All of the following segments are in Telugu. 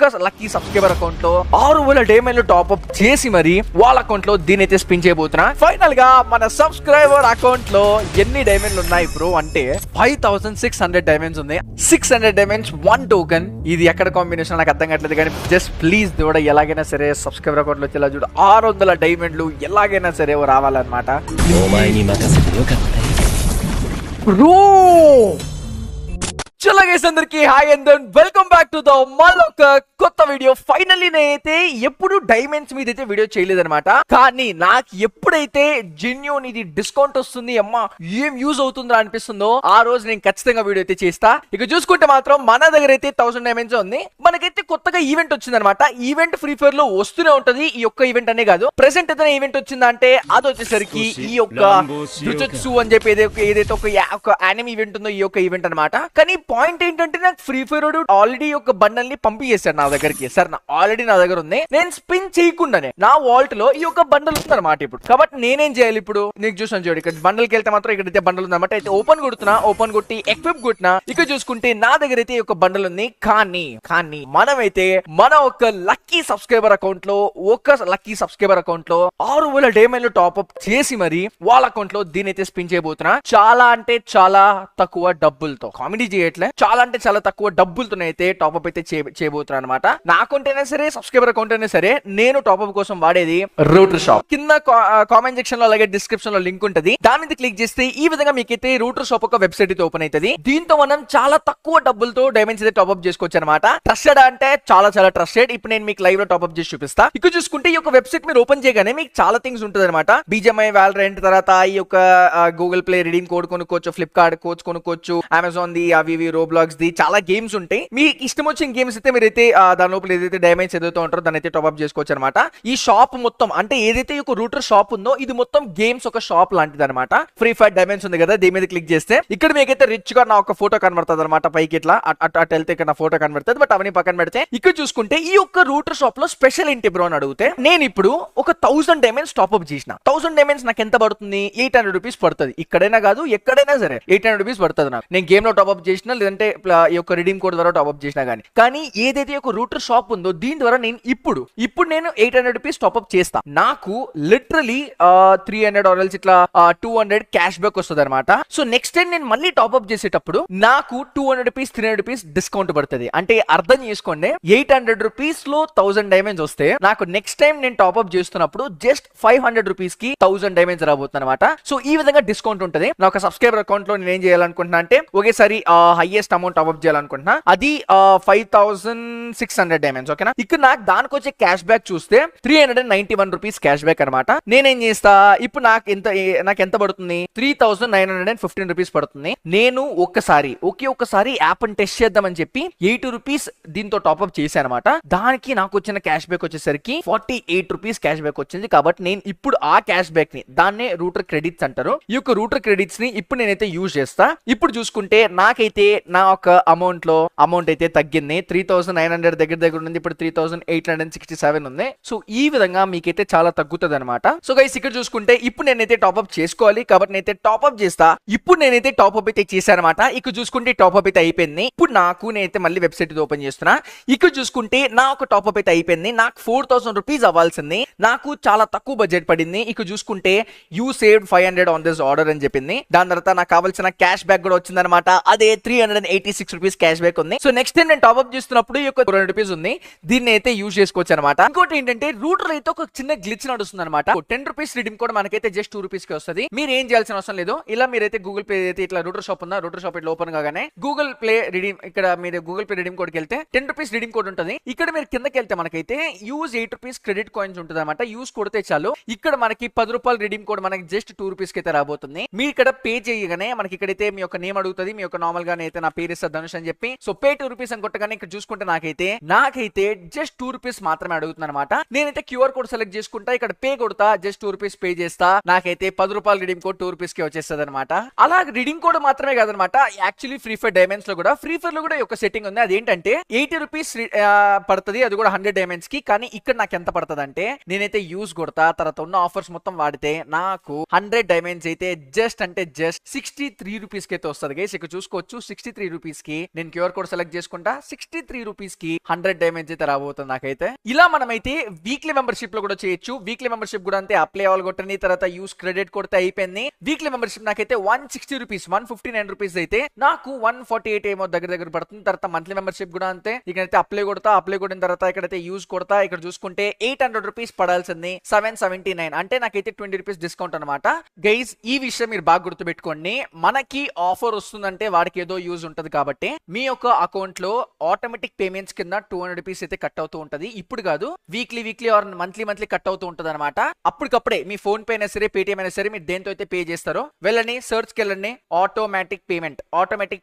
ఒక్క లక్కీ సబ్స్క్రైబర్ అకౌంట్ లో 6,000 డైమండ్లు టాప్అప్ చేసి మరి వాళ్ళ అకౌంట్ లో దీని అయితే స్పిన్ చేయబోతున్నా. ఫైనల్ గా మన సబ్స్క్రైబర్ అకౌంట్ లో ఎన్ని డైమండ్లు ఉన్నాయి బ్రో అంటే 5,600 డైమండ్స్ ఉంది. 600 డైమండ్స్ 1 టోకెన్. ఇది ఎక్కడ కాంబినేషన్ నాకు అర్థం కావట్లేదు, కానీ జస్ట్ ప్లీజ్ దేవుడా ఎలాగైనా సరే సబ్స్క్రైబర్ అకౌంట్ లో వచ్చేలా చూడు. 600 డైమండ్లు ఎలాగైనా సరే రావాలన్నమాట బ్రో. చలో గైస్, అందరికి hi and welcome back to the మరొక కొత్త వీడియో. ఫైనల్లీ నేనైతే ఎప్పుడు డైమండ్స్ మీద అయితే వీడియో చేయలేదన్నమాట, కానీ నాకు ఎప్పుడైతే జెన్యూన్ ఇది డిస్కౌంట్ వస్తుంది అమ్మా ఏం యూజ్ అవుతుందో అనిపిస్తుందో ఆ రోజు నేను ఖచ్చితంగా వీడియో అయితే చేస్తా. ఇక చూసుకుంటే మాత్రం మన దగ్గర అయితే 1000 డైమండ్స్ ఉంది. మనకైతే కొత్తగా ఈవెంట్ వచ్చిందనమాట. ఈవెంట్ ఫ్రీ ఫైర్ లో వస్తూనే ఉంటది. ఈ యొక్క ఈవెంట్ అనే కాదు, ప్రెసెంట్ ఏదైనా ఈవెంట్ వచ్చిందంటే అది వచ్చేసరికి ఈ యొక్క జుజుత్సు అని చెప్పి ఏదైతే ఒక యానిమే ఈవెంట్ ఉందో ఈ యొక్క ఈవెంట్ అనమాట. కానీ పాయింట్ ఏంటంటే నాకు ఫ్రీ ఫైర్ ఆల్రెడీ ఒక బండల్ ని పంపించేశాడు నా దగ్గరికి. సార్ ఆల్రెడీ నా దగ్గర ఉంది, నేను స్పిన్ చేయకుండానే నా వాల్ట్ లో ఈ యొక్క బండల్ ఉంది అనమాట ఇప్పుడు. కాబట్టి నేనేం చేయాలి ఇప్పుడు? నీకు చూసాను చూడు, ఇక్కడ బండల్కి వెళ్తే మాత్రం ఇక్కడైతే బండల్ ఉంది అనమాట. అయితే ఓపెన్ కొడుతున్నా, ఓపెన్ కొట్టి ఎక్విప్ కొట్టినా. ఇక చూసుకుంటే నా దగ్గర అయితే ఈ యొక్క బండల్ ఉంది. కానీ మనమైతే మన ఒక లక్కీ సబ్స్క్రైబర్ అకౌంట్ లో 6,000 డైమండ్లు టాప్అప్ చేసి మరి వాళ్ళ అకౌంట్ లో దీని అయితే స్పిన్ చేయబోతున్నా. చాలా అంటే చాలా తక్కువ డబ్బులతో, కామెడీ చేయట్లే, చాలా అంటే చాలా తక్కువ డబ్బులతో అయితే టాప్అప్ అయితే చేయబోతున్నా అనమాట. నా అకౌంట్ అయినా సరే, సబ్స్క్రైబర్ అకౌంట్ అయినా సరే, నేను టాప్అప్ కోసం వాడేది రూటర్ షాప్. కింద కామెంట్ సెక్షన్ లో అలాగే డిస్క్రిప్షన్ లో లింక్ ఉంటది, దాని మీద క్లిక్ చేస్తే ఈ విధంగా మీకైతే రూటర్ షాప్ ఒక వెబ్సైట్ అయితే ఓపెన్ అవుతుంది. దీంతో మనం చాలా తక్కువ డబ్బులతో డైమండ్స్ అయితే టాప్అప్ చేసుకోవచ్చు అనమాట. ట్రస్టెడ్ అంటే చాలా చాలా ట్రస్టెడ్. ఇప్పుడు నేను మీకు లైవ్ లో టాప్అప్ చేసి చూపిస్తా. ఇక్కడ చూసుకుంటే ఈ యొక్క వెబ్సైట్ మీరు ఓపెన్ చేయగానే మీకు చాలా థింగ్స్ ఉంటుంది అనమాట. బీజీఎంఐ, వాలరెంట్, తర్వాత ఈ యొక్క గూగుల్ ప్లే రిడీమ్ కోడ్ కొనుక్కోవచ్చు, ఫ్లిప్కార్ట్ కోడ్స్ కొనుక్కోవచ్చు, అమెజాన్ ది, అవి రోబ్లాక్స్ ది, చాలా గేమ్స్ ఉంటాయి. మీకు ఇష్టం వచ్చిన గేమ్స్ అయితే మీరైతే దాని లోపల ఏదైతే డైమండ్స్ ఏదైతే ఉంటారో దాని అయితే టాప్అప్ చేసుకోవచ్చు అనమాట. ఈ షాప్ మొత్తం అంటే ఏదైతే ఒక రూటర్ షాప్ ఉందో ఇది మొత్తం గేమ్స్ ఒక షాప్ లాంటిది అనమాట. ఫ్రీ ఫైర్ డైమండ్స్ ఉంది కదా, దీని మీద క్లిక్ చేస్తే ఇక్కడ మీకైతే రిచ్ గా నా ఒక ఫోటో కనబడుతుంది అనమాట. పైకి ఇట్లా అటు వెళ్తే ఇక్కడ నా ఫోటో కనబడుతుంది. బట్ అవన్నీ పక్కన పెడితే ఇక్కడ చూసుకుంటే ఈ యొక్క రూటర్ షాప్ లో స్పెషల్ ఏంటి బ్రో అని అడిగితే, నేను ఇప్పుడు ఒక 1000 డైమండ్స్ టాప్అప్ చేసిన. 1000 డైమండ్స్ నాకు ఎంత పడుతుంది? 800 రూపీస్ పడుతుంది. ఇక్కడైనా కాదు ఎక్కడైనా సరే 800 రూపీస్ పడుతుంది నాకు. నేను గేమ్ లో టాప్అప్ చేసిన, లేదంటే ఈ యొక్క రిడీమ్ కోడ్ ద్వారా టాప్అప్ చేసినా కానీ ఏదైతే ఒక రూటర్ షాప్ ఉందో దీని ద్వారా నేను ఇప్పుడు నేను 800 రూపీస్ టాప్అప్ చేస్తా. నాకు లిటరలీ 300 ఆర్ఎల్స్ ఇట్లా 200 క్యాష్ బ్యాక్ వస్తుంది అనమాట. సో నెక్స్ట్ టైం నేను మళ్ళీ టాప్అప్ చేసేటప్పుడు నాకు 200 రూపీస్ 300 రూపీస్ డిస్కౌంట్ పడుతుంది. అంటే అర్థం చేసుకోండి, 800 రూపీస్ లో 1000 డైమండ్స్ వస్తే నాకు నెక్స్ట్ టైం నేను టాప్అప్ చేస్తున్నప్పుడు జస్ట్ 500 రూపీస్ కి 1000 డైమండ్స్ రాబోతుంది అనమాట. సో ఈ విధంగా డిస్కౌంట్ ఉంటుంది. నా ఒక సబ్స్క్రైబర్ అకౌంట్ లో నేను ఏం చేయాలనుకుంటున్నా అంటే ఒకేసారి హైయెస్ట్ అమౌంట్ టాప్అప్ చేయాలనుకుంటున్నా. అది 5,600 డైమండ్స్. ఓకేనా? ఇక్కడ నాకు దానికి వచ్చే క్యాష్ బ్యాక్ చూస్తే 391 రూపీస్ క్యాష్ బ్యాక్ అనమాట. నేనేం చేస్తా, ఇప్పుడు నాకు ఎంత పడుతుంది? 3,915 రూపీస్ పడుతుంది. నేను ఒక్కసారి యాప్ ని టెస్ట్ చేద్దామని చెప్పి 80 రూపీస్ దీంతో టాప్అప్ చేశాను అనమాట. దానికి నాకు వచ్చిన క్యాష్ బ్యాక్ వచ్చేసరికి 48 రూపీస్ క్యాష్ బ్యాక్ వచ్చింది. కాబట్టి నేను ఇప్పుడు ఆ క్యాష్ బ్యాక్ ని, దాన్నే రూటర్ క్రెడిట్స్ అంటారు, ఈ యొక్క రూటర్ క్రెడిట్స్ ని ఇప్పుడు నేనైతే యూజ్ చేస్తా. ఇప్పుడు చూసుకుంటే నాకైతే నా ఒక అమౌంట్ అయితే తగ్గింది. 3,900 దగ్గర ఉంది, ఇప్పుడు 3,867 ఉంది. సో ఈ విధంగా మీకైతే చాలా తగ్గుతుంది అనమాట. సో గైస్ ఇక్కడ చూసుకుంటే ఇప్పుడు నేనైతే టాప్అప్ చేసుకోవాలి, కాబట్టి నేనైతే టాప్అప్ చేస్తా. ఇప్పుడు నేనైతే టాప్అప్ అయితే చేశానమాట. ఇక్కడ చూసుకుంటే టాప్అప్ అయితే అయిపోయింది. ఇప్పుడు నేనైతే మళ్ళీ వెబ్సైట్ ఓపెన్ చేస్తున్నా. ఇక్కడ చూసుకుంటే నా ఒక టాప్అప్ అయితే అయిపోయింది. నాకు 4,000 రూపీస్ అవ్వాల్సింది, నాకు చాలా తక్కువ బడ్జెట్ పడింది. ఇక్కడ చూసుకుంటే you saved 500 on this order అని చెప్పింది. దాని తర్వాత నాకు కావాల్సిన క్యాష్ బ్యాక్ కూడా వచ్చిందనమాట. అదే 386 రూపీస్ క్యాష్ బ్యాక్ ఉంది. సో నెక్స్ట్ టైం నేను టాప్అప్ చేస్తున్నప్పుడు ఈ యొక్క 200 రూపీస్ ఉంది, దీన్ని అయితే యూజ్ చేసుకోవచ్చు అనమాట. ఇంకోటి ఏంటంటే రూటర్ అయితే ఒక చిన్న గ్లిచ్ నడుస్తుంది అనమాట. 10 రూపీస్ రిడీమ్ కూడా మనకైతే జస్ట్ 2 రూపీస్ కి వస్తుంది. మీరు ఏం చేయాల్సిన అవసరం లేదు. ఇలా మీరైతే గూగుల్ ప్లే అయితే ఇట్లా రూటర్ షాప్ ఉందా, రూటర్ షాప్ ఇట్లా ఓపెన్ కాగానే గూగుల్ ప్లే రిడీమ్, ఇక్కడ మీరు గూగుల్ ప్లే రిడీమ్ కోడ్కి వెళ్తే 10 రూపీస్ రిడీమ్ కోడ్ ఉంటుంది. ఇక్కడ మీరు కిందకి వెళ్తే మనకైతే యూజ్ 8 రూపీస్ క్రెడిట్ కాయిన్స్ ఉంటుంది అనమాట. యూజ్ కొడితే చాలు ఇక్కడ మనకి 10 రూపాయలు రిడీమ్ కోడ్ మనకి జస్ట్ 2 రూపీస్ కి అయితే రాబోతుంది. మీరు ఇక్కడ పే చేయగానే మనకి ఇక్కడైతే మీ యొక్క నేమ్ అడుగుతుంది. మీ యొక్క నార్మల్ గానే అయితే నా పేరు ఇస్తా ధనుష్ అని చెప్పి, సో పే 2 రూపీస్ అని కొట్టగానే ఇక్కడ చూసుకుంటే నాకైతే జస్ట్ 2 రూపీస్ మాత్రమే అడుగుతుంది అనమాట. నేనైతే క్యూఆర్ కోడ్ సెలెక్ట్ చేసుకుంటా, ఇక్కడ పే కొడతా, జస్ట్ 2 రూపీస్ పే చేస్తా. నాకైతే 10 రూపాయలు రిడీమ్ కోడ్ 2 రూపీస్ కి వచ్చేస్తుంది అనమాట. అలా రిడీమ్ కోడ్ మాత్రమే కాదనమాట, యాక్చువల్లీ ఫ్రీ ఫైర్ డైమండ్స్ లో కూడా ఒక సెట్టింగ్ ఉంది. అదేంటంటే 80 రూపీస్ పడుతుంది, అది కూడా 100 డైమండ్స్ కి. కానీ ఇక్కడ నాకు ఎంత పడుతుంది అంటే నేనైతే యూజ్ కొడతా, తర్వాత ఉన్న ఆఫర్స్ మొత్తం వాడితే నాకు 100 డైమండ్స్ అయితే జస్ట్ 63 రూపీస్ కి అయితే వస్తుంది గైస్. ఇక్కడ చూసుకోవచ్చు 63 రూపీస్ కి నేను క్యూఆర్ కోడ్ సెలెక్ట్ చేసుకుంటా. 63 రూపీస్ కి 100 డైమండ్స్ అయితే రాబోతుంది నాకైతే. ఇలా మనమైతే వీక్లీ మెంబర్షిప్ లో కూడా చేయొచ్చు. వీక్లీ మెంబర్షిప్ కూడా అంతే, అప్లై అవ్వాలి కొట్టని తర్వాత యూస్ క్రెడిట్ కొడితే అయిపోయింది. వీక్లీ మెంబర్షిప్ నాకైతే 160 రూపీస్ 159 రూపీస్ అయితే నాకు 148 ఏమో దగ్గర పడుతుంది. తర్వాత మంత్లీ మెంబర్షిప్ కూడా అంతే. ఇక్కడైతే అప్లై కొడతా, అప్లై కొట్టిన తర్వాత ఇక్కడైతే యూస్ కొడతా. ఇక్కడ చూసుకుంటే 800 రూపీస్ పడాల్సింది 779, అంటే నాకైతే 20 రూపీస్ డిస్కౌంట్ అనమాట. గైస్ ఈ విషయం మీరు బాగా గుర్తుపెట్టుకోండి. మనకి ఆఫర్ వస్తుందంటే వాడికి ఏదో యూజ్ ఉంటది కాబట్టి మీ యొక్క అకౌంట్ లో ఆటోమేటిక్ పేమెంట్స్ కింద 200 రూపీస్ అయితే కట్ అవుతూ ఉంటది. ఇప్పుడు కాదు, వీక్లీ ఆర్ మంత్లీ కట్ అవుతూ ఉంటది అనమాట. అప్పటికప్పుడే మీ ఫోన్ పే అయినా సరే పేటిఎం అయినా సరే మీరు దేంతో అయితే పే చేస్తారో వెళ్ళండి, సర్చ్ కి వెళ్ళండి, ఆటోమేటిక్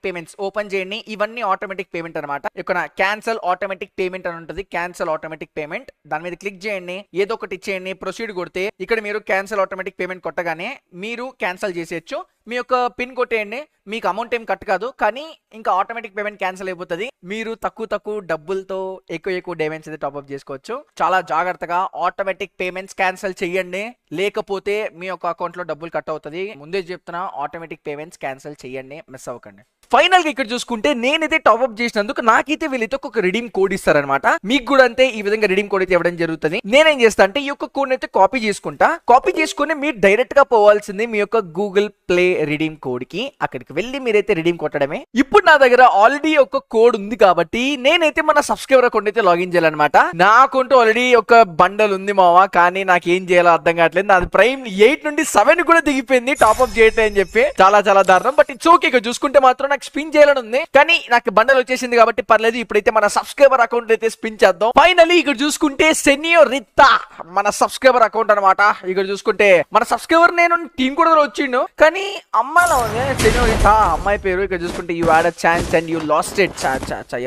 పేమెంట్స్ ఓపెన్ చేయండి. ఇవన్నీ ఆటోమేటిక్ పేమెంట్ అనమాట. ఇక్కడ క్యాన్సల్ ఆటోమేటిక్ పేమెంట్ అని ఉంటుంది. క్యాన్సల్ ఆటోమేటిక్ పేమెంట్ దాని మీద క్లిక్ చేయండి, ఏదో ఒకటి ఇచ్చేయండి, ప్రొసీడ్ కొడితే ఇక్కడ మీరు క్యాన్సల్ ఆటోమేటిక్ పేమెంట్ కొట్టగానే మీరు క్యాన్సల్ చేసేయచ్చు. మీ యొక్క పిన్ కొట్టేయండి, మీకు అమౌంట్ ఏం కట్ కాదు, కానీ ఇంకా ఆటోమేటిక్ పేమెంట్ క్యాన్సిల్ అయిపోతుంది. మీరు తక్కువ డబ్బులతో ఎక్కువ డైమండ్స్ అయితే టాప్అప్ చేసుకోవచ్చు. చాలా జాగ్రత్తగా ఆటోమేటిక్ పేమెంట్స్ క్యాన్సిల్ చేయండి, లేకపోతే మీ యొక్క అకౌంట్ లో డబ్బులు కట్ అవుతుంది. ముందే చెప్తున్నా, ఆటోమేటిక్ పేమెంట్స్ క్యాన్సిల్ చేయండి, మిస్ అవ్వకండి. ఫైనల్ గా ఇక్కడ చూసుకుంటే నేనైతే టాప్అప్ చేసినందుకు నాకైతే వీళ్ళైతే ఒక రిడీమ్ కోడ్ ఇస్తారనమాట. మీకు కూడా అంతే, ఈ విధంగా రిడీమ్ కోడ్ అయితే ఇవ్వడం జరుగుతుంది. నేనేం చేస్తా అంటే ఈ యొక్క కోడ్ అయితే కాపీ చేసుకుని మీరు డైరెక్ట్ గా పోవాల్సింది మీ యొక్క గూగుల్ ప్లే రిడీమ్ కోడ్ కి. అక్కడికి వెళ్ళి మీరైతే రిడీమ్ కొట్టడమే. ఇప్పుడు నా దగ్గర ఆల్రెడీ ఒక కోడ్ ఉంది కాబట్టి నేనైతే మన సబ్స్క్రైబర్ అకౌంట్ అయితే లాగిన్ చేయాలన్నమాట. నా అకౌంట్ ఆల్రెడీ ఒక బండల్ ఉంది మావా, కానీ నాకు ఏం చేయాలో అర్థం కావట్లేదు. నాది ప్రైమ్ 8 నుండి 7 కూడా దిగిపోయింది టాప్అప్ చేయట్లేదు అని చెప్పి. చాలా దారుణం. But it's okay. ఇక్కడ చూసుకుంటే మాత్రం నాకు స్పిన్ చేయాలని ఉంది, కానీ నాకు బండల్ వచ్చేసింది కాబట్టి పర్లేదు. ఇప్పుడైతే మన సబ్స్క్రైబర్ అకౌంట్ అయితే స్పిన్ చేద్దాం. ఫైనలీ ఇక్కడ చూసుకుంటే సెనియోరితా మన సబ్స్క్రైబర్ అకౌంట్ అనమాట. ఇక్కడ చూసుకుంటే మన సబ్స్క్రైబర్ నేను టీం కూడా వచ్చిండు, కానీ అమ్మాయిలో సెనియోరితా అమ్మాయి పేరు. ఇక్కడ చూసుకుంటే you had a chance and you lost it.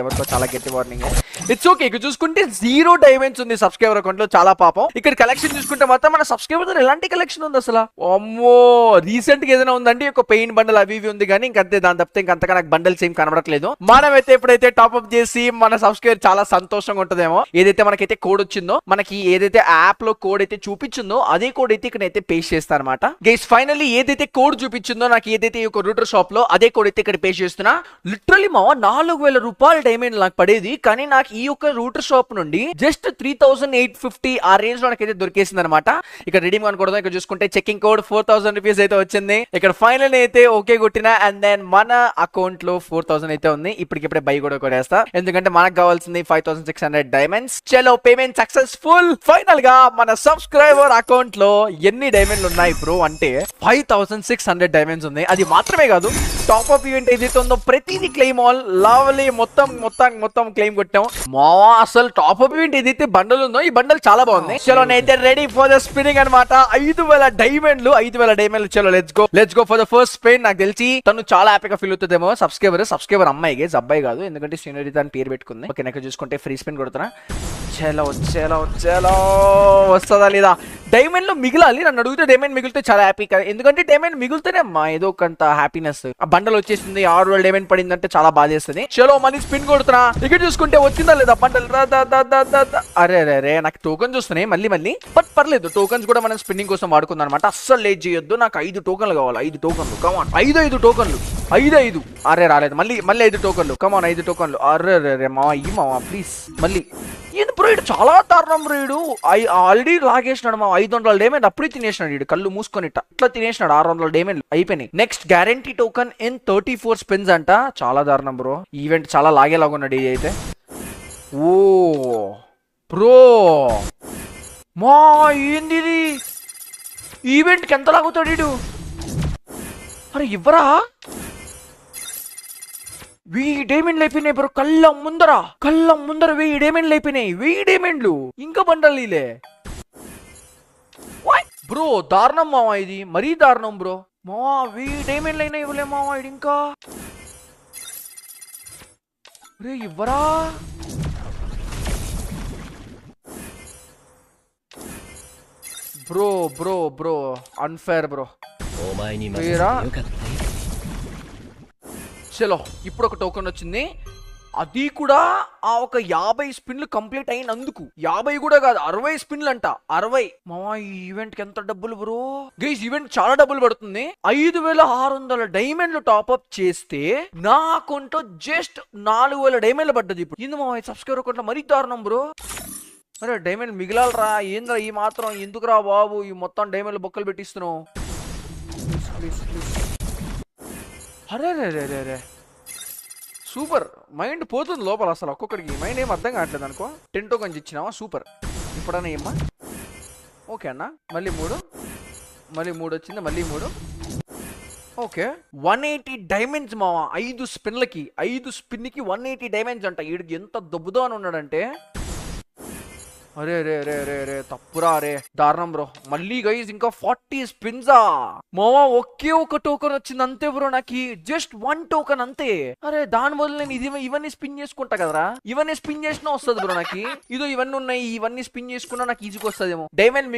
ఎవరికో చాలా గట్టి వార్నింగ్. It's okay. ఇక్కడ చూసుకుంటే 0 డైమండ్స్ ఉంది సబ్స్క్రైబర్ అకౌంట్ లో, చాలా పాపం. ఇక్కడ కలెక్షన్ చూసుకుంటే మాత్రం మన సబ్స్క్రైబర్ ఎలాంటి కలెక్షన్ ఉంది అసలు? అమ్మో, రీసెంట్ గా ఏదైనా ఉందంటే ఒక పెయిన్ బండల్ అవి ఉంది, కానీ ఇంకంతే. దాని తప్పితే ఇంకంతగా నాకు బండల్స్ ఏం కనబడట్లేదు. మనమైతే ఎప్పుడైతే టాప్అప్ చేసి మన సబ్స్క్రైబర్ చాలా సంతోషంగా ఉంటుందేమో. ఏదైతే మనకైతే కోడ్ వచ్చిందో, మనకి ఏదైతే యాప్ లో కోడ్ అయితే చూపించిందో అదే కోడ్ అయితే ఇక్కడ అయితే పేస్ట్ చేస్తా అనమాట. గైస్ ఫైనల్లీ ఏదైతే కోడ్ చూపించిందో నాకు, ఏదైతే ఈ యొక్క రూటర్ షాప్ లో అదే కోడ్ అయితే ఇక్కడ పేస్ట్ చేస్తున్నా. లిటరలీ మా 4000 రూపాయల డైమండ్ నాకు పడేది, కానీ నాకు ఈ యొక్క రూటర్ షాప్ నుండి జస్ట్ 3850 ఆ రేంజ్ లో నాకైతే దొరికేసింది అనమాట. ఇక్కడ రిడీమ్ అనుకోవడం. ఇక్కడ చూసుకుంటే చెకింగ్ కోడ్ 4000 రూపీస్ అయితే వచ్చింది. ఇక్కడ ఫైనల్ అయితే ఓకే కొట్టినా, అండ్ దెన్ మన అకౌంట్ లో 4000 అయితే ఉంది. ఇప్పటికిప్పుడే బై కూడా కొట్టేస్తా, ఎందుకంటే మనకు కావాల్సింది 5600 డైమండ్స్. చలో పేమెంట్ సక్సెస్ఫుల్. ఫైనల్ గా మన సబ్స్క్రైబర్ అకౌంట్ లో ఎన్ని డైమండ్లు ఉన్నాయి బ్రో అంటే 5600 డైమండ్స్ ఉంది. అది మాత్రమే కాదు, టాప్అప్ ఈవెంట్ ఏదైతే ఉందో ప్రతిదీ క్లెయిమ్ ఆల్ లవ్లీ మొత్తం క్లెయిమ్ కొట్టాం. మావా అసలు టాప్అప్ ఈవెంట్ ఏదైతే బండల్ ఉందో ఈ బండల్ చాలా బాగుంది. చలో నేనైతే రెడీ ఫర్ ద స్పిన్నింగ్ అనమాట. 5000 డైమండ్లు. చలో let's go for the first spin. నాకు తెలిసి తను చాలా హ్యాపీగా ఫీల్ అవుతుందేమో. సబ్స్క్రైబర్ అమ్మాయి, అబ్బాయి కాదు, ఎందుకంటే సీనియర్ అని పేరు పెట్టుకుంది. ఓకే, నాకు చూసుకుంటే ఫ్రీ స్పిన్ కొడుతున్నా. చలో వస్తుందా లేదా? డైమండ్లు మిగిలాలి. నన్ను అడిగితే డైమండ్ మిగిలితే చాలా హ్యాపీ కదా, ఎందుకంటే డైమండ్ మిగిలితేనే అమ్మా ఏదో కొంత హ్యాపీనెస్. ఆ బండల్ వచ్చేసింది, 6 డైమండ్ పడిందంటే చాలా బాధ చేస్తుంది. చలో మళ్ళీ స్పిన్ కొడుతున్నా. ఇక్కడ చూసుకుంటే వచ్చిందా లేదా బండల్? అరే నాకు టోకన్ చూస్తున్నాయి మళ్ళీ. బట్ పర్లేదు, టోకన్స్ కూడా మనం స్పిన్నింగ్ కోసం వాడుకుందాం అనమాట. అస్సలు లేట్ చేయొద్దు. నాకు 5 టోకన్లు కావాలి. 5 టోకన్లు కమాన్. 5 టోకన్లు. 5 అరే రాలేదు. మళ్ళీ 5 టోకన్లు కమాన్. 5 టోకన్లు. అరే మావా ప్లీజ్. మళ్ళీ ఏంది బ్రో, ఇడు చాలా దారుణం బ్రో. ఇడు ఆల్రెడీ లాగేసినాడు మా 500 డైమండ్ అప్పుడే తినేసినాడు. ఇడు కళ్ళు మూసుకొని ఇట్లా తినేసినాడు. 600 డైమండ్ అయిపోయినాయి. Next guarantee token in 34 spins అంట. చాలా దారుణం బ్రో. ఈవెంట్ చాలా లాగేలాగున్నాడు ఇది అయితే. ఓ బ్రో మా ఏంది ఇది? ఈవెంట్కి ఎంత లాగుతాడు ఇడు? అరే ఇవ్వరా? 1000 డైమండ్లు అయిపోయినాయి బ్రో. కళ్ళ ముందర 1000 డైమండ్లు అయిపోయినాయి. 1000 డైమండ్లు ఇంకా బండలీలే బ్రో. దారుణం మావా, ఇది మరీ దారుణం బ్రో. మావా 1000 డైమండ్లు అయినా ఇవ్వలే మావా ఇది ఇంకా. రే ఇవ్వరా? Bro unfair bro. చలో ఇప్పుడు ఒక టోకెన్ వచ్చింది. అది కూడా ఆ ఒక 50 స్పిన్లు కంప్లీట్ అయినందుకు. 50 కూడా కాదు, 60 స్పిన్లు అంట. 60. మావా ఈ ఈవెంట్ కి ఎంత డబ్బులు బ్రో? గైస్ ఈవెంట్ చాలా డబ్బులు పడుతుంది. 5600 డైమండ్లు టాప్అప్ చేస్తే నా అకౌంట్ జస్ట్ 4000 డైమండ్లు పడ్డది. ఇప్పుడు ఇందు మావా సబ్స్క్రైబర్ అకౌంట్ మరీ దారుణం బ్రో. అరే డైమండ్ మిగిలాలరా, ఏంద్రా ఈ మాత్రం ఎందుకురా బాబు, ఈ మొత్తం డైమండ్లు బొక్కలు పెట్టిస్తున్నావు. Please please. అరే రే రే రే రే సూపర్. మైండ్ పోతుంది లోపల అసలు ఒక్కొక్కడికి. మైండ్ ఏం అర్థం కావట్లేదు అనుకో. 10 టోకన్స్ ఇచ్చినావా, సూపర్. ఇప్పుడన్నా ఏమ్మా? ఓకే అన్న, మళ్ళీ 3, మళ్ళీ 3 వచ్చింది, మళ్ళీ 3. ఓకే 180 డైమండ్స్ మావా 5 స్పిన్లకి. 5 స్పిన్కి 180 డైమండ్స్ అంట. వీడికి ఎంత దబ్బుదో అని ఉన్నాడంటే, అరే రే రే రే రే తప్పురా రే, దారుణం బ్రో. మళ్ళీ గైజ్ ఇంకా 40 స్పిన్సా మావా. ఒకే ఒక టోకన్ వచ్చింది అంతే బ్రో నాకు, జస్ట్ 1 టోకన్ అంతే. అరే దాని బదులు నేను ఇవన్నీ స్పిన్ చేసుకుంటా కదరా. ఇవన్నీ స్పిన్ చేసినా వస్తుంది బ్రో నాకు. ఇదో ఇవన్నీ ఉన్నాయి, ఇవన్నీ స్పిన్ చేసుకున్నా నాకు ఈజీగా వస్తుందేమో. డైమండ్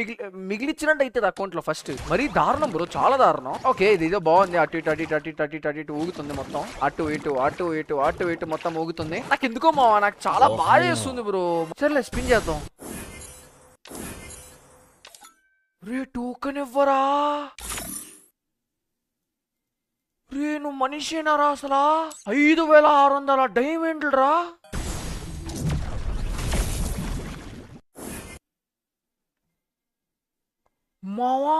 మిగిలిచ్చినట్టు అవుతుంది అకౌంట్ లో ఫస్ట్. మరీ దారుణం బ్రో, చాలా దారుణం. ఓకే ఇది ఇదో బాగుంది. అటు ఇటు అటు ఇటు అటు ఇటు అటు ఇటు అటు ఇటు ఊగుతుంది మొత్తం. అటు ఇటు అటు ఇటు అటు ఇటు మొత్తం ఊగుతుంది. నాకు ఎందుకో మావా నాకు చాలా బాగా చేస్తుంది బ్రో. సరేలే స్పిన్ చేద్దాం. రే టోకన్ ఇవ్వరా రే, నువ్వు మనిషేనారా అసలా? 5600 డైమండ్లు రా. మావా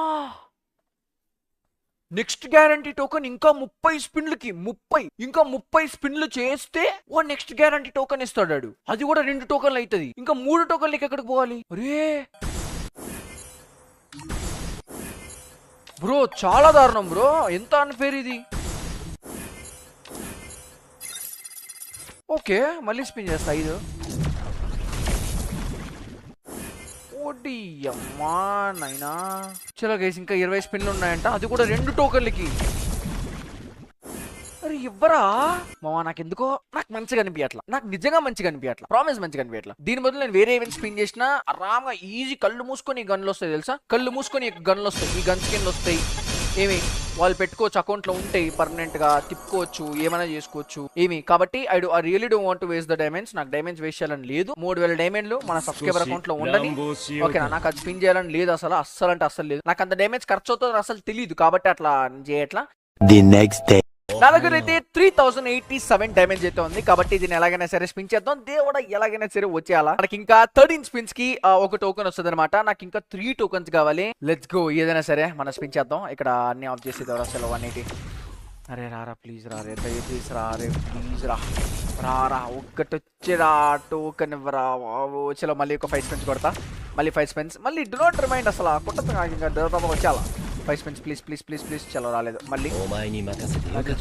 నెక్స్ట్ గ్యారంటీ టోకన్ ఇంకా 30 స్పిన్లకి. 30 ఇంకా 30 స్పిన్లు చేస్తే ఓ నెక్స్ట్ గ్యారంటీ టోకన్ ఇస్తాడు. అది కూడా 2 టోకన్లు అవుతుంది. ఇంకా 3 టోకన్లకి ఎక్కడికి పోవాలి రే బ్రో? చాలా దారుణం బ్రో, ఎంత అన్ఫేర్ ఇది. ఓకే మళ్ళీ స్పిన్ చేస్తా 5. ఓడి అమ్మా నైనా. చలో గైస్ ఇంకా 20 స్పిన్లు ఉన్నాయంట, అది కూడా 2 టోకన్లకి. అరే ఇవ్వరా మావా. నాకు ఎందుకో నాకు మంచిగా అనిపించట్లా, నాకు నిజంగా మంచిగా అనిపించట్లా, ప్రామిస్ మంచిగా అనిపించట్లా. దీని బదులు నేను వేరే ఈవెంట్ స్పిన్ చేసినా ఆరాంగా ఈజీ కళ్ళు మూసుకొని ఈ గన్లు వస్తాయి తెలుసా. కళ్ళు మూసుకొని గన్లు వస్తాయి, ఈ గన్ స్కిన్లు వస్తాయి. ఏమి వాళ్ళు పెట్టుకోవచ్చు, అకౌంట్ లో ఉంటాయి, పర్మనెంట్ గా తిప్పుకోవచ్చు, ఏమైనా చేసుకోవచ్చు ఏమి. కాబట్టి I really don't want to waste the diamonds. నాకు డైమండ్స్ వేస్ట్ చేయాలని లేదు. 3000 డైమండ్లు మన సబ్స్క్రైబర్ అకౌంట్ లో ఉండని. ఓకేనా, నాకు అది స్పిన్ చేయాలని లేదు అసలు, అస్సలు అంటే అస్సలు లేదు. నాకు అంత డైమండ్స్ ఖర్చు అవుతుందో అసలు తెలియదు, కాబట్టి అట్లా చేయట్లా. The next day. నా దగ్గర అయితే 3087 డైమండ్స్ అయితే ఉంది. కాబట్టి దీన్ని ఎలాగైనా సరే స్పిన్ చేద్దాం. దేవుడా ఎలాగైనా సరే వచ్చేయాలా. మనకి ఇంకా 13 స్పిన్స్ కి ఒక టోకెన్ వస్తుంది అనమాట. నాకు ఇంకా 3 టోకెన్స్ కావాలి. లెట్స్ గో, ఏదైనా సరే మనం స్పిన్ చేద్దాం. ఇక్కడ అన్ని ఆఫ్ చేసి అసలు 180. అరే రారా ప్లీజ్ రా రే, దయచేసి రా రే ప్లీజ్ రా రారా. ఒక్కటి వచ్చిరా టోకెన్ ఇవ్వరా. చలో మళ్ళీ ఒక 5 స్పిన్స్ కొడతా. మళ్ళీ 5 స్పిన్స్, మళ్ళీ డు నాట్ రిమైండ్ అసలు కొట్టదు నాకు. ఇంకా దొరకబో వచ్చేయాలా. 5 spins please please please please. చలో రాలేదు. మళ్ళీ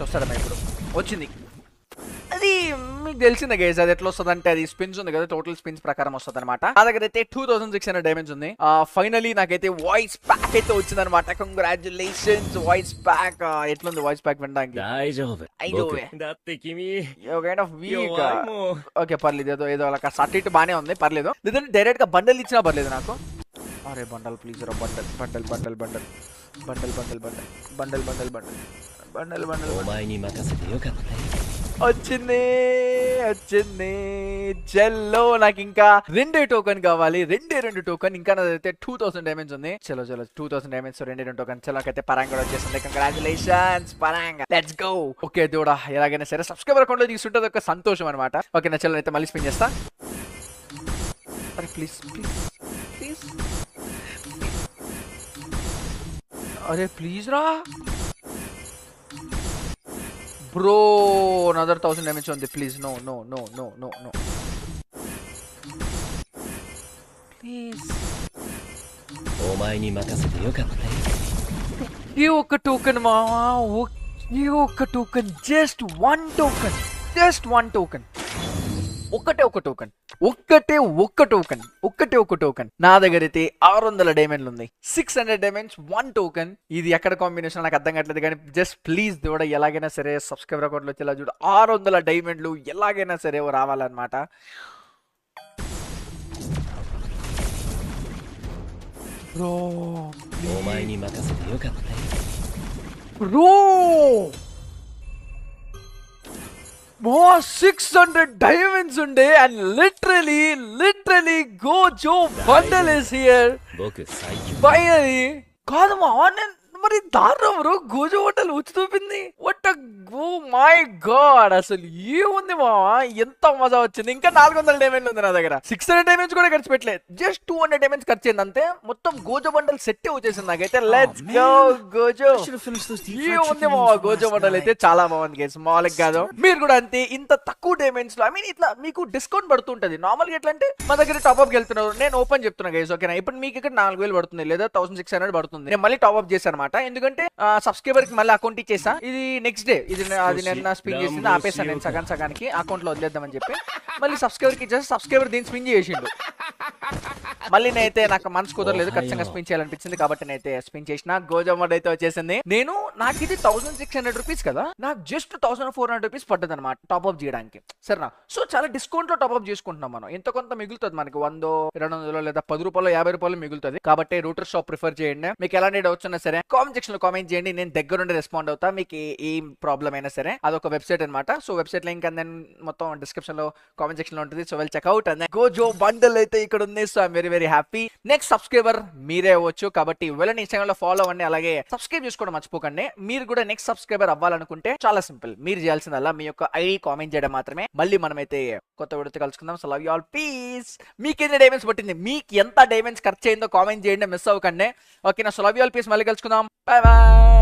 వస్తాడమ్మా. ఇప్పుడు వచ్చింది. అది మీకు తెలిసిందే గైస్, అది ఎట్లా వస్తుంది అంటే అది స్పిన్స్ ఉంది కదా, టోటల్ స్పిన్స్ ప్రకారం వస్తుంది అనమాట. నా దగ్గర అయితే 2600 డైమండ్స్ ఉంది. ఫైనలీ నాకైతే వాయిస్ ప్యాక్ అయితే వచ్చింది అనమాట. Congratulations voice pack. ఎట్లుంది వాయిస్ ప్యాక్ వినడానికి? ఓకే పర్లేదు, ఏదో అలా అటు ఇటు బానే ఉంది, పర్లేదు. లేదంటే డైరెక్ట్ గా బండల్ ఇచ్చినా పర్లేదు నాకు. అరే బండల్ ప్లీజ్ రా, bundle bundle bundle bundle bundle bundle bundle bundle bundle bundle bundle bundle. వచ్చింది వచ్చింది. చలో నాకు ఇంకా 2 టోకెన్ కావాలి. 2 టోకెన్. ఇంకా నాదైతే 2000 డైమండ్స్ ఉంది. చలో చలో 2000 డైమండ్స్ 2 టోకెన్. చలో నాకైతే పరాంగ్ కూడా వచ్చేసింది. Congratulations Parang, let's go. Okay దేవుడా ఎలాగైనా సరే సబ్స్క్రైబర్ అకౌంట్ లో తీసుకుంటే ఒక సంతోషం అనమాట. ఓకే నా చలో అయితే మళ్ళీ స్పిన్ చేస్తా. అరే ప్లీజ్ ప్లీజ్ ప్లీజ్. అరే ప్లీజ్ రా బ్రో. another 1000 damage ఉంది. Please no no no no no no please. ఈ ఒక్క టోకెన్ మావా, ఈ ఒక్క token, just 1 token, just 1 token. ఒక్కటే ఒక టోకెన్, ఒక్కటే ఒక్క టోకెన్, ఒక్కటే ఒక టోకెన్. నా దగ్గర అయితే 600 డైమండ్లు ఉంది. 600 డైమండ్స్ 1 టోకెన్. ఇది ఎక్కడ కాంబినేషన్ నాకు అర్థం కావట్లేదు, కానీ జస్ట్ ప్లీజ్ కూడా ఎలాగైనా సరే సబ్స్క్రైబర్ అకౌంట్ లో వచ్చేలా చూడు. 600 డైమండ్లు ఎలాగైనా సరే రావాలన్నమాట. బ్రో బ్రో 600 diamonds ఉండే and literally Gojo bundle is here. Finally. కాదు మా నేను మరి దారుణం బ్రో గోజో బట్టలు ఉచి చూపింది. వాట్ ఓ మై గాడ్, అసలు ఏముంది మావా, ఎంత మజా వచ్చింది. ఇంకా 400 డైమండ్లు ఉంది నా దగ్గర. 600 డైమండ్స్ కూడా ఖర్చు పెట్టలేదు, జస్ట్ 200 డైమండ్స్ ఖర్చు అయింది అంతే. మొత్తం గోజో బండల్ సెట్ వచ్చేసింది నాకైతే. Let's go Gozo. ఏముంది మావా గోజో బండల్ అయితే చాలా బాగుంది గైస్, మామూలుగా కాదు. మీరు కూడా అంతే, ఇంత తక్కువ డైమండ్స్ లో ఐ మీన్ ఇట్లా మీకు డిస్కౌంట్ పడుతుంటది. నార్మల్గా ఎట్లా అంటే మా దగ్గర టాప్అప్ వెళ్తున్నారు, నేను ఓపెన్ చెప్తున్నా గైస్ ఓకేనా. ఇప్పుడు మీకు ఇక్కడ 4000 పడుతుంది లేదా 1600 పడుతుంది. నేను మళ్ళీ టాప్అప్ చేశాను అనమాట, ఎందుకంటే సబ్స్క్రైబర్ కి మళ్ళీ అకౌంట్ ఇచ్చేసా. ఇది నెక్స్ట్ డే, ఇది అది నిన్న స్పిన్ చేసింది, ఆపేసాను నేను సగానికి అకౌంట్ లో వదిలేద్దామని చెప్పి. మళ్ళీ సబ్స్క్రైబర్ కి ఇచ్చేసి సబ్స్క్రైబర్ దీన్ని స్పిన్ చేసిండు. మళ్ళీ నేనైతే నాకు మనసు కుదరలేదు, ఖచ్చితంగా స్పిన్ చేయాలనిపించింది కాబట్టి నేనైతే స్పిన్ చేసిన. గోజో మోడ్ అయితే వచ్చేసింది. నాకు ఇది 1600 రూపీస్ కదా, నాకు జస్ట్ 1400 రూపీస్ పడ్డది అనమాట టాప్అప్ చేయడానికి, సరేనా. సో చాలా డిస్కౌంట్ లో టాప్అప్ చేసుకుంటున్నాం మనం. ఎంత కొంత మిగులుతుంది మనకి, 100, 200 లేదా 10 రూపాయలు 50 రూపాయలు మిగులుతుంది. కాబట్టి రూటర్ షాప్ ప్రిఫర్ చేయండి. మీకు ఎలాంటి డౌట్స్ ఉన్నా సరే కామెంట్ సెక్షన్ లో కామెంట్ చేయండి, నేను దగ్గరుండి రెస్పాండ్ అవుతా. మీకు ఏం ప్రాబ్లం అయినా సరే. అదొక వెబ్సైట్ అనమాట. So website link and then మొత్తం డిస్క్రిప్షన్ లో కామెంట్ సెక్షన్ లో ఉంటుంది. So well check out. And Gojo bundle అయితే ఇక్కడ ఉంది. So I'm very happy. Next subscriber మీరే అవ్వచ్చు కాబట్టి వెళ్ళండి ఇన్స్టాగ్రామ్ లో ఫాలో అవ్వండి, అలాగే సబ్స్క్రైబ్ చేసుకోవడం మర్చిపోకండి. మీరు కూడా నెక్స్ట్ సబ్స్క్రైబర్ అవ్వాలనుకుంటే చాలా సింపుల్, మీరు చేయాల్సిందల్లా మీ యొక్క ఐడి కామెంట్ చేయడం మాత్రమే. మళ్ళీ మనమైతే కొత్త వీడియోతో కలుసుకుందాం. So love you all, peace. మీకు ఎన్ని డైమండ్స్ పట్టింది, మీకు ఎంత డైమండ్స్ ఖర్చు అయిందో కామెంట్ చేయండి, మిస్ అవ్వకండి ఓకేనా. So love you all, peace. మళ్ళీ కలుసుకుందాం, బై బై.